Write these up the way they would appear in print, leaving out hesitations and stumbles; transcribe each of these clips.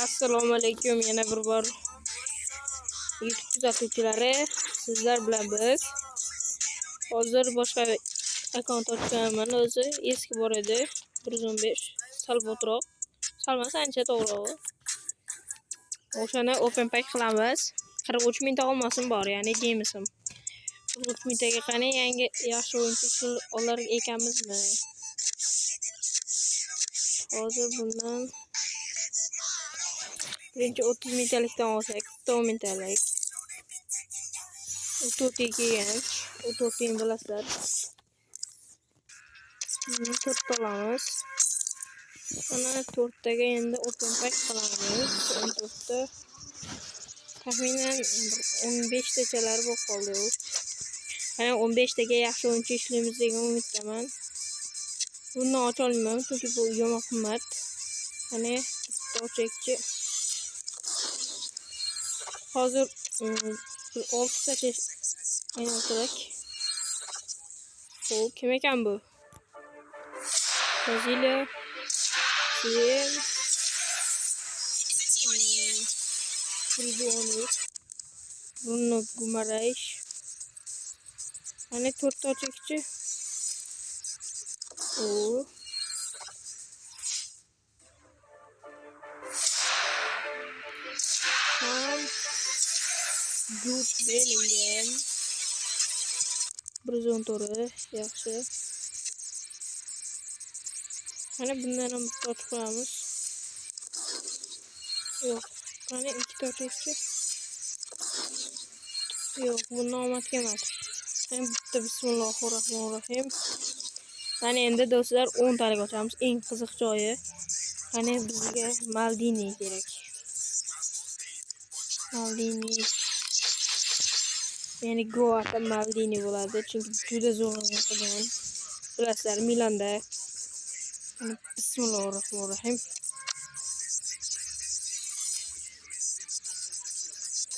Assalomu alaykum, yana bir bor YouTube kuzatuvchilari, sizlar bilan biz hozir boshqa akkaunt ochganman. O'zi eski bor edi, 115 sal botroq, salmas ancha to'g'ri. O'shani open pack qilamiz. 43 mingta olmosim bor, ya'ni demisim. 43 mingtaga qani yangi yaxshi o'yinchi olar ekanmizmi? Hozir bundan birinchi 30 mingtalikdan olsak, 10 mingtalik. 4 kelgan, 4 ni bilasizlar. 4 olamiz. Mana 4 taga endi open pack qilamiz. 14 ta taxminan 15 tachalar bo'lib qoldi. Mana 15 taga yaxshi o'yinchi ishlaymiz degan umiddaman. Buni ocha olmayman chunki bu yomon qimmat. Mana bitta ochakchi. Hozir 6 tacha aylantirak. Xo'p, kim ekan bu? Braziliya, Siem, Bruno Guimaraes. Mana 4 ta ochakchi. Jude Bellingham. Brazon to'ri yaxshi. Mana bundan ham bitta ochib qo'yamiz. Yo'q, qani 2 ta ochakchi. Yo'q, bundan omadga emas. Mana bitta bismillahirrohmanirrohim. Mana endi do'stlar 10 talik ochamiz. Eng qiziq joyi. Mana bizga Maldini kerak. Maldini. Ya'ni Goata Maldini bo'ladi, chunki juda zo'r o'yin qilgan. Bilasizlar, Milanda. Bismillahirrohmanirrohim.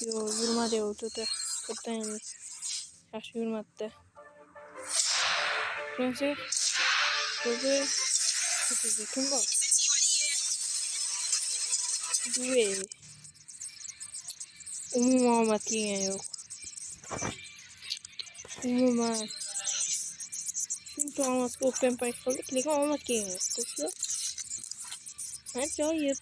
Yo, yurmadi o'tdi. Bittadan yaxshi yurmadi. Fransiya. Ko'zi kim bor? Duve. Umuman omad kelgan yo'q. Umuman. Shuncha omad open pack qildik, lekin omad kelgan yo'q. Do'stlar. Ajoyib.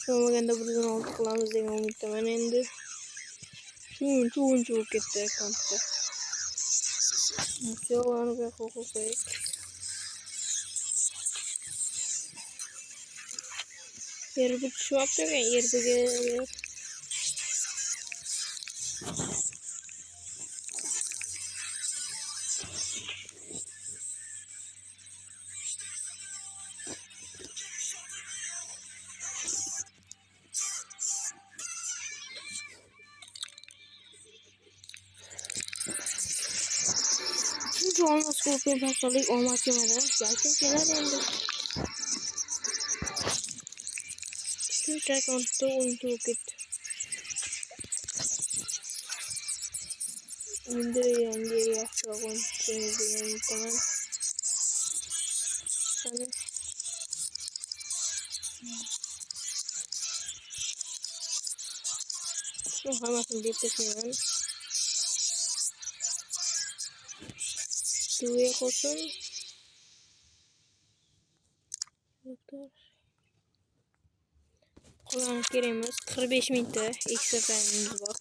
Shomaganda birdan olib qilamiz degan umiddaman endi. Shuncha o'yinchi bo'lib ketdi akkauntda. Yo'qlarni bir qo'yib. Yerbi tushyapti, yerbiga. Olmaz open pack'lik omad kelmadi. Balkim kelar endi. Shuncha akkauntda o'yinchi bo'lib ketdi. Endi yangi yaxshiroq o'yinchi degan umiddaman. Shu hammasini deb tashlaman. Duve qo'shim. Qo'llanib kerakmiz. 45 mingta ekstra taymimiz bor.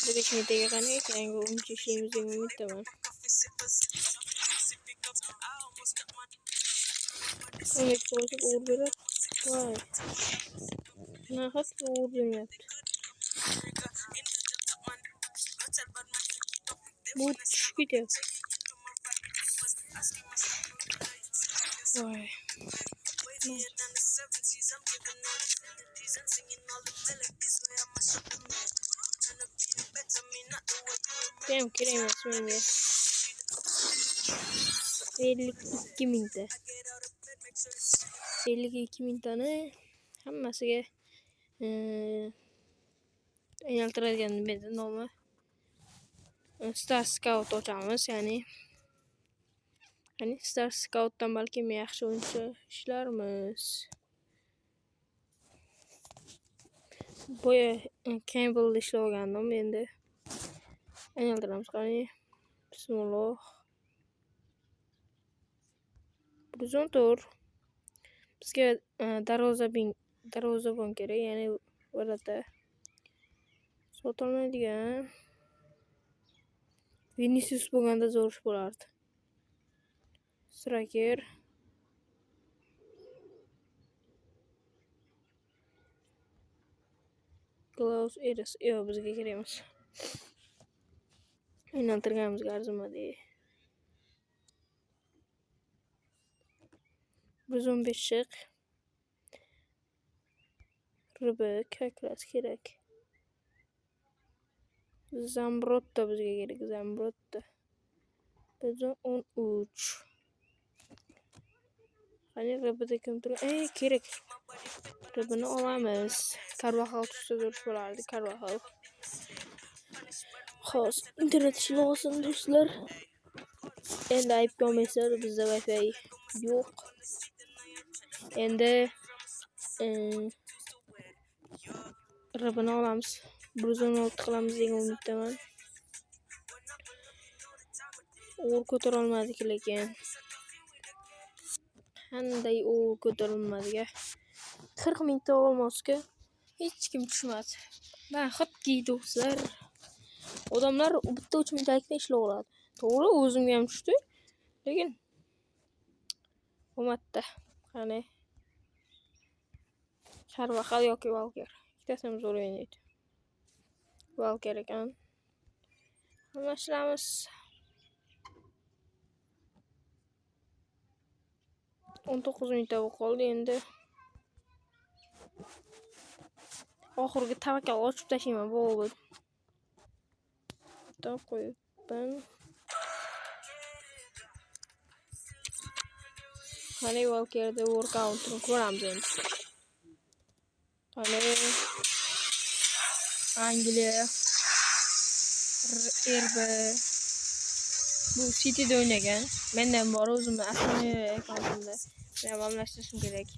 45 mingtaga qani yangi o'yinchi ishlaymiz degan umiddaman. Umid qilib o'rganib. Voy. Nahotki o'rganyapti. Bu tushib ketyapti. Voy. Benim kerak emas menga. 52 mingta. 52 mingtani hammasiga aylantiradigan benzin nomi. Star Scout ochamiz, ya'ni Hani Star Scout'dan balki yaxshi o'yinchi ishlarmiz. Boya Campbell'da ishlab olgandim, endi aylantiramiz qani. Bismillah. Bizon tur. Bizga darvozabon kerak, ya'ni varata. Sotilmaydigan. Vinicius bo'lganda zo'r ish bo'lardi. Striker. Klaus Eres. Yo'q, bizga kerak emas. Aylantirganimizga arzimadi. 115 shiq. Ribik kaklas kerak. Zambrotta bizga kerak, Zambrotta. 113. Qani ribida kim turadi? Kerak. Ribini olamiz. Carvajal tushsa zo'r bo'lardi, Carvajal. Xo'sh, internet ishlayotsin do'stlar. Endi ayb olmaysizlar, bizda Wi-Fi yo'q. Endi ribini olamiz. 116 qilamiz degan umiddaman. O'g'ir ko'tara olmadik lekin. Qanday o'g'ir ko'tarilmadiga. 40 mingta olmosga hech kim tushmadi. Men xuddi do'stlar. Odamlar bitta 3 mingtalikda ishlab oladi. To'g'ri, o'zimga ham tushdi. Lekin bo'lmadi. Qani Carvajal yoki Walker. Ikkitasi ham zo'r o'ynaydi. Walker ekan. Almashtiramiz. 19 mingta qoldi endi. Oxirgi tavakkal ochib tashlayman bo'ldi. Bitta qo'yibman. Qani Walkerda workoutni ko'ramiz endi. Qani Angliya RB bu City'da o'ynagan. Mendan bor o'zimni asli akkauntimda. Men almashtirishim kerak.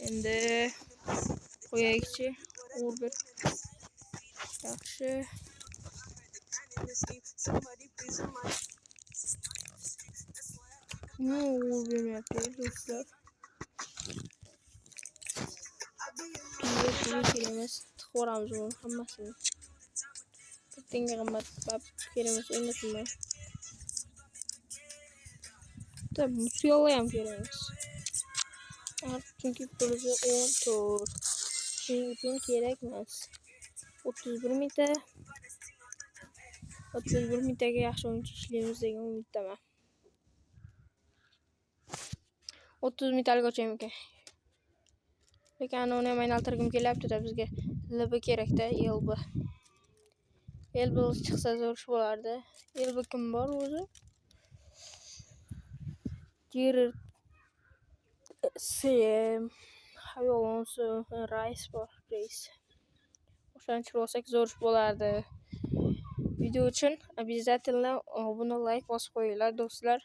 Endi qo'yaylikchi. Uber. Yaxshi. Bermayapti do'stlar. Kerak ko'ramiz uni hammasini. Tenga qimmat kerak emas o'ynatmayman. Tabi Musiala ham kerak emas. Chunki pulga 14. Shuning uchun kerak emas. 31 mingta. 31 mingtaga yaxshi o'yinchi ishlaymiz degan umiddaman. 30 mingtalik ochaymi ekan. Lekin uni ham aylantirgim kelyapti-da, bizga LB kerak-da, LB. LB chiqsa zo'r bo'lardi. LB kim bor o'zi? Gerard Sem, Alonso, Rice bor, Rice. O'shani olsak zo'r bo'lardi. Video uchun обязательно buni like bosib qo'yinglar do'stlar.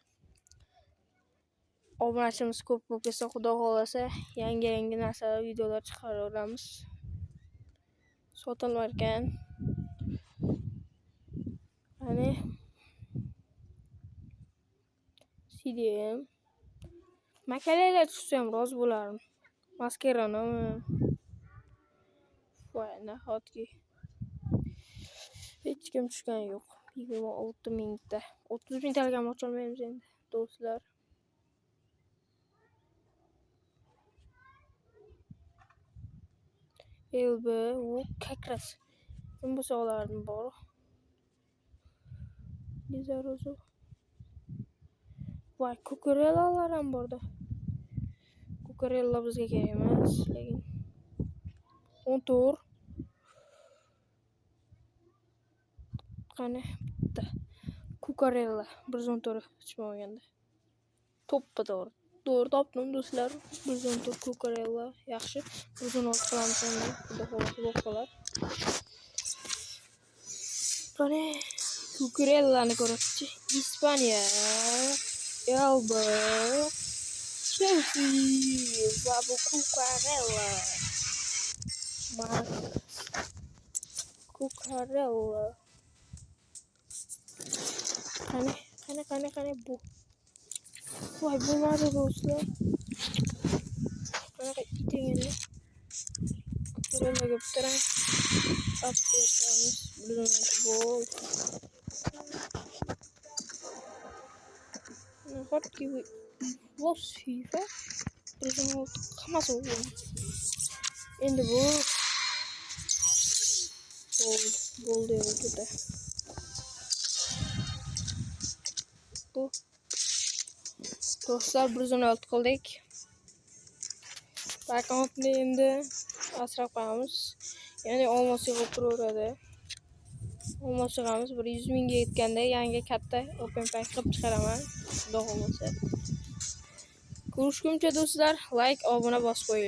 Obunachimiz ko'p bo'lib ketsa, xudo xolasa yangi narsalar videolar chiqaraveramiz. Sotilmar ekan. Qani CDM Makalalar tushsa ham rozi bo'lardim. Maskerani voy nahotki hech kim tushgan yo'q. 26 mingta. 30 mingtalik ham ocha olmaymiz endi do'stlar. LB u kakras. Kim bo'lsa olardim bor. Lizarozo. Voy, Kukurellalar ham borda. Kukurella bizga kerak emas, lekin 14. Qani bitta Kukurella 114 chiqmaganda. To'ppa to'g'ri. To'g'ri topdim do'stlar. 114 Kukurella yaxshi. 116 qilamiz endi. Xudo xohlasa bo'q qolar. Qani Cucurellani ko'ribchi. Ispaniya, Elba, Chelsea va bu Cucurella. Cucurella. Qani bu. Voy bo'lmadi do'stlar. Qanaqa iting endi. Cucurellaga bitirang. Apteramiz. Birinchi gol. Nahotki Los FIFA bizni hammasi bo'lgan. Endi bu bo'ldi o'tida. Bu do'stlar 116 qildik. Akkauntni endi asrab qo'yamiz. Ya'ni olmos yig'ib turaveradi. Olmos yig'amiz 100 mingga yetganda yangi katta open pack qilib chiqaraman. Xudo xolasa. Ko'rishguncha do'stlar, like, obuna bosib qo'ying.